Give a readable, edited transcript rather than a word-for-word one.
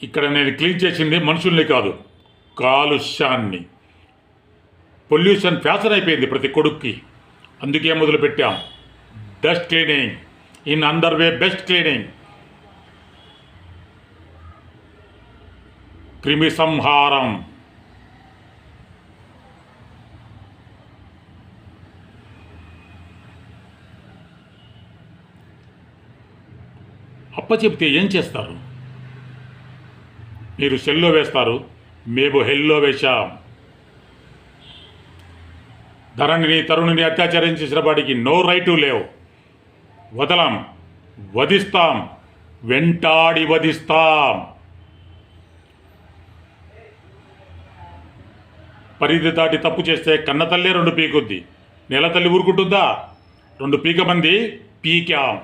ఇక్కడ నేను క్లీన్ చేసింది మనుషుల్ని కాదు, కాలుష్యాన్ని. పొల్యూషన్ ఫ్యాషన్ అయిపోయింది ప్రతి కొడుక్కి. అందుకే మొదలుపెట్టాం dust cleaning in underway, best cleaning. క్రిమి సంహారం. అప్పచెప్తే ఏం చేస్తారు? మీరు సెల్లో వేస్తారు, మేము హెల్లో వేశాం. ధరణిని తరుణిని అత్యాచారం చేసిన వాడికి నో రైటు లేవు. వదలం, వధిస్తాం, వెంటాడి వధిస్తాం. పరిధి దాటి తప్పు చేస్తే కన్నతల్లే 2 పీకుద్ది. నెల తల్లి ఊరుకుంటుందా? 2 పీకమంది పీకాం.